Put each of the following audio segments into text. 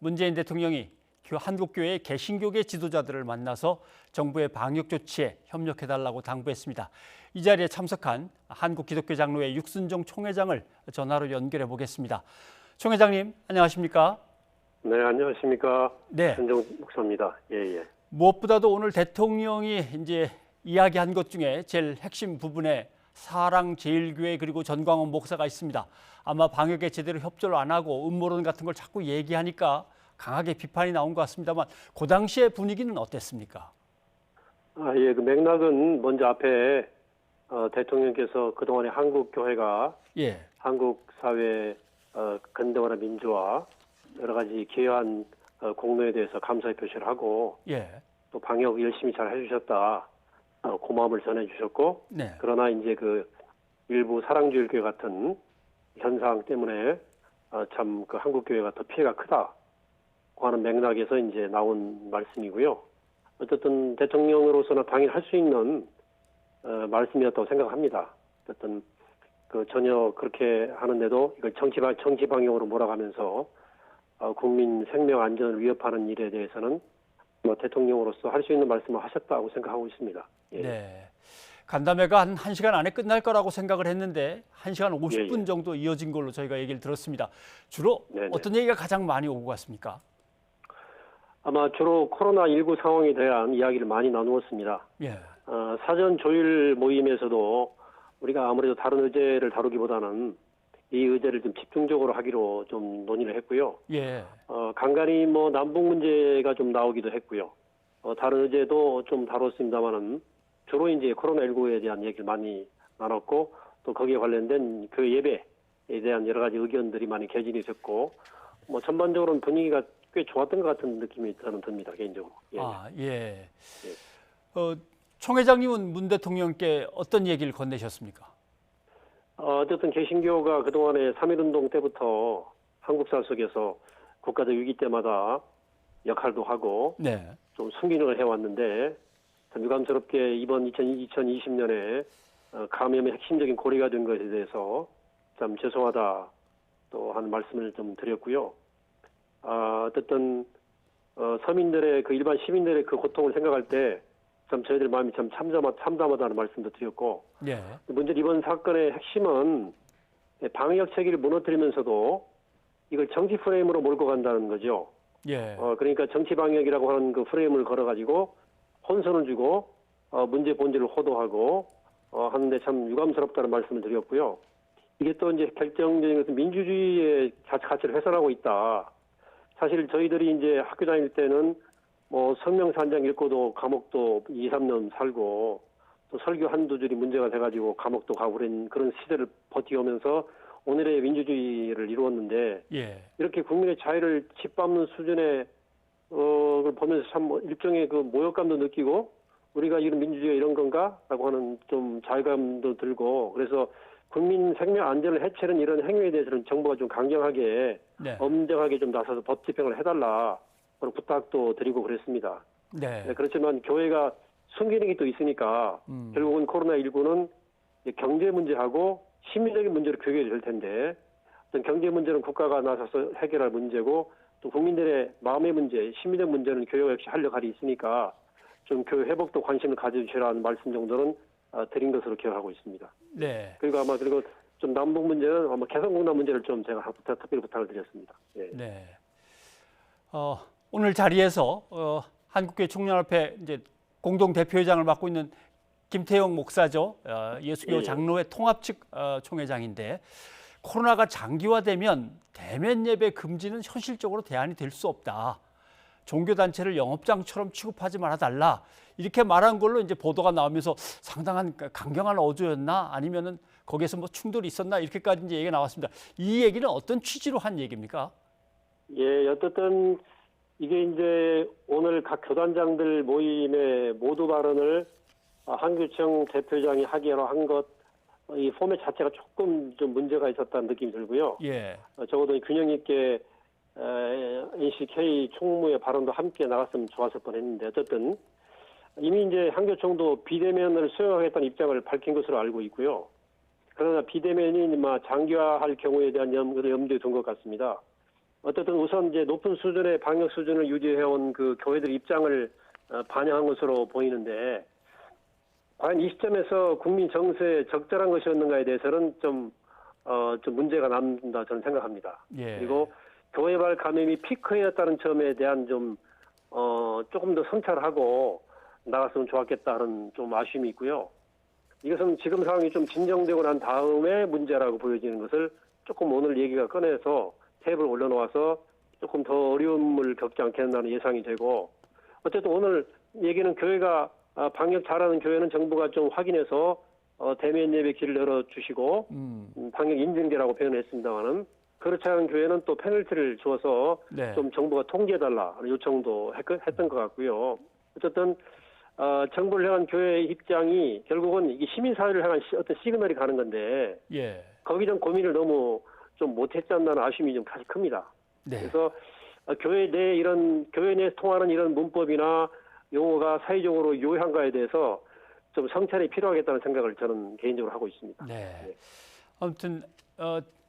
문재인 대통령이 한국교회 개신교계 지도자들을 만나서 정부의 방역 조치에 협력해달라고 당부했습니다. 이 자리에 참석한 한국기독교장로회 육순종 총회장을 전화로 연결해 보겠습니다. 총회장님, 안녕하십니까? 네, 안녕하십니까? 네. 현정 목사입니다. 예. 무엇보다도 오늘 대통령이 이제 이야기한 것 중에 제일 핵심 부분에 사랑제일교회 그리고 전광훈 목사가 있습니다. 아마 방역에 제대로 협조를 안 하고 음모론 같은 걸 자꾸 얘기하니까 강하게 비판이 나온 것 같습니다만 그 당시의 분위기는 어땠습니까? 예, 그 맥락은 먼저 앞에 대통령께서 그동안에 한국 교회가 한국 사회 근대화나 민주화 여러 가지 기여한 공로에 대해서 감사의 표시를 하고 또 방역 열심히 잘 해주셨다 고마움을 전해주셨고 그러나 이제 그 일부 사랑제일교회 같은 현상 때문에 참 그 한국 교회가 더 피해가 크다. 하는 맥락에서 이제 나온 말씀이고요. 어쨌든 대통령으로서는 당연히 할 수 있는 말씀이었다고 생각합니다. 어쨌든 그 전혀 그렇게 하는데도 이걸 정치 방향으로 몰아가면서 국민 생명 안전을 위협하는 일에 대해서는 뭐 대통령으로서 할 수 있는 말씀을 하셨다고 생각하고 있습니다. 예. 네. 간담회가 한 1시간 안에 끝날 거라고 생각을 했는데 1시간 50분 정도 이어진 걸로 저희가 얘기를 들었습니다. 주로 어떤 얘기가 가장 많이 오고 갔습니까? 아마 주로 코로나19 상황에 대한 이야기를 많이 나누었습니다. 사전 조율 모임에서도 우리가 아무래도 다른 의제를 다루기보다는 이 의제를 좀 집중적으로 하기로 좀 논의를 했고요. 간간히 뭐 남북 문제가 좀 나오기도 했고요. 다른 의제도 좀 다뤘습니다만은 주로 이제 코로나19에 대한 얘기를 많이 나눴고 또 거기에 관련된 그 예배에 대한 여러 가지 의견들이 많이 개진이 됐고 뭐 전반적으로는 분위기가 꽤 좋았던 것 같은 느낌이 저는 듭니다, 개인적으로. 총회장님은 문 대통령께 어떤 얘기를 건네셨습니까? 어쨌든 개신교가 그동안에 3.1운동 때부터 한국사 속에서 국가적 위기 때마다 역할도 하고 좀 순기능을 해왔는데 참 유감스럽게 이번 2020년에 감염의 핵심적인 고리가 된 것에 대해서 참 죄송하다 또 하는 말씀을 좀 드렸고요. 어쨌든 서민들의 그 일반 시민들의 그 고통을 생각할 때 참 저희들 마음이 참 참담하다는 말씀도 드렸고 문제는 이번 사건의 핵심은 방역 체계를 무너뜨리면서도 이걸 정치 프레임으로 몰고 간다는 거죠. 그러니까 정치 방역이라고 하는 그 프레임을 걸어가지고 혼선을 주고 문제 본질을 호도하고 하는데 참 유감스럽다는 말씀을 드렸고요. 이게 또 이제 결정적인 것은 민주주의의 가치를 훼손하고 있다. 사실 저희들이 이제 학교 다닐 때는 뭐 성명서 한 장 읽고도 감옥도 2, 3년 살고 또 설교 한두 줄이 문제가 돼가지고 감옥도 가고 그런 시대를 버티면서 오늘의 민주주의를 이루었는데 이렇게 국민의 자유를 짓밟는 수준의 걸 보면서 참 일종의 그 모욕감도 느끼고 우리가 이런 민주주의가 이런 건가? 라고 하는 좀 자괴감도 들고 그래서 국민 생명 안전을 해치는 이런 행위에 대해서는 정부가 좀 강경하게 엄정하게 좀 나서서 법 집행을 해달라 그런 부탁도 드리고 그랬습니다. 그렇지만 교회가 순기능이 또 있으니까 결국은 코로나19는 경제 문제하고 심리적인 문제로 귀결이 될 텐데 어떤 경제 문제는 국가가 나서서 해결할 문제고 또 국민들의 마음의 문제, 심리적 문제는 교회가 역시 할 역할이 있으니까 좀 교회 회복도 관심을 가져주시라는 말씀 정도는 드린 것으로 기억하고 있습니다. 그리고 아마 그리고 좀 남북 문제는 아마 개성공단 문제를 좀 제가 특별히 부탁을 드렸습니다. 오늘 자리에서 한국교회 총연합회 이제 공동 대표회장을 맡고 있는 김태형 목사죠. 예수교 장로회 통합 측 총회장인데 코로나가 장기화되면 대면 예배 금지는 현실적으로 대안이 될 수 없다. 종교단체를 영업장처럼 취급하지 말아달라. 이렇게 말한 걸로 이제 보도가 나오면서 상당한 강경한 어조였나 아니면은 거기에서 뭐 충돌이 있었나 이렇게까지 이제 얘기가 나왔습니다. 이 얘기는 어떤 취지로 한 얘기입니까? 어쨌든 이게 이제 오늘 각 교단장들 모임의 모두 발언을 한교청 대표장이 하기로 한 것, 이 포맷 자체가 조금 좀 문제가 있었다는 느낌이 들고요. 적어도 균형 있게 NCK 총무의 발언도 함께 나갔으면 좋았을 뻔했는데 어쨌든 이미 이제 한교총도 비대면을 수용하겠다는 입장을 밝힌 것으로 알고 있고요. 그러나 비대면이 장기화할 경우에 대한 염두에 둔 것 같습니다. 어쨌든 우선 이제 높은 수준의 방역 수준을 유지해온 그 교회들 입장을 반영한 것으로 보이는데, 과연 이 시점에서 국민 정서에 적절한 것이었는가에 대해서는 좀 문제가 남는다 저는 생각합니다. 예. 그리고 교회발 감염이 피크였다는 점에 대한 조금 더 성찰하고 나갔으면 좋았겠다는 좀 아쉬움이 있고요. 이것은 지금 상황이 좀 진정되고 난 다음에 문제라고 보여지는 것을 조금 오늘 얘기가 꺼내서 탭을 올려놓아서 조금 더 어려움을 겪지 않겠나는 예상이 되고, 어쨌든 오늘 얘기는 교회가 방역 잘하는 교회는 정부가 좀 확인해서 대면 예배 길을 열어주시고 방역 인증제라고 표현했습니다만은, 그렇지 않은 교회는 또 페널티를 주어서 네. 좀 정부가 통제해달라 요청도 했던 것 같고요. 어쨌든 정부를 향한 교회의 입장이 결국은 이게 시민사회를 향한 어떤 시그널이 가는 건데, 예. 거기 좀 고민을 너무 좀 못했지 않나는 아쉬움이 좀 사실 큽니다. 네. 그래서 교회 내 통하는 이런 문법이나 용어가 사회적으로 유효한가에 대해서 좀 성찰이 필요하겠다는 생각을 저는 개인적으로 하고 있습니다. 네. 네. 아무튼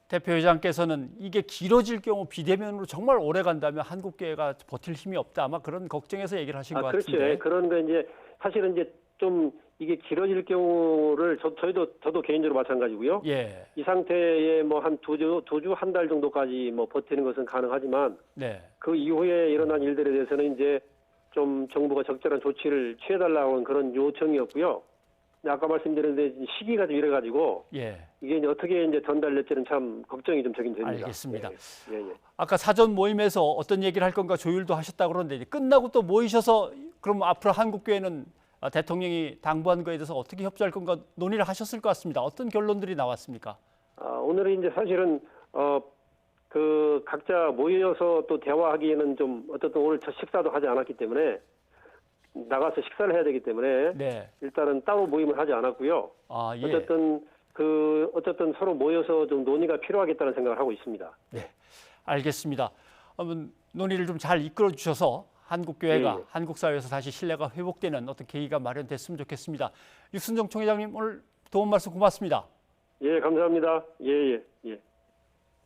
대표회장께서는 이게 길어질 경우 비대면으로 정말 오래 간다면 한국교회가 버틸 힘이 없다, 아마 그런 걱정에서 얘기를 하신 것 그렇죠. 같은데. 그런 거 이제 사실은 이제 좀 이게 길어질 경우를 저도 개인적으로 마찬가지고요. 예. 이 상태에 뭐 한 두 주, 한 달 정도까지 뭐 버티는 것은 가능하지만, 네. 그 이후에 일어난 일들에 대해서는 이제 좀 정부가 적절한 조치를 취해달라는 그런 요청이었고요. 근데 아까 말씀드린 대로 시기가 좀 이래가지고 예. 이게 이제 어떻게 이제 전달될지는 참 걱정이 좀 되긴 됩니다. 알겠습니다. 예. 아까 사전 모임에서 어떤 얘기를 할 건가 조율도 하셨다 그러는데, 이제 끝나고 또 모이셔서 그럼 앞으로 한국교회는 대통령이 당부한 거에 대해서 어떻게 협조할 건가 논의를 하셨을 것 같습니다. 어떤 결론들이 나왔습니까? 오늘은 이제 사실은 그 각자 모여서 또 대화하기에는 좀 어쨌든 오늘 첫 식사도 하지 않았기 때문에 나가서 식사를 해야 되기 때문에 네. 일단은 따로 모임을 하지 않았고요. 예. 어쨌든 서로 모여서 좀 논의가 필요하겠다는 생각을 하고 있습니다. 네. 알겠습니다. 논의를 좀 잘 이끌어 주셔서 한국교회가 예. 한국 사회에서 다시 신뢰가 회복되는 어떤 계기가 마련됐으면 좋겠습니다. 유순정 총회장님, 오늘 도움 말씀 고맙습니다. 예, 감사합니다. 예.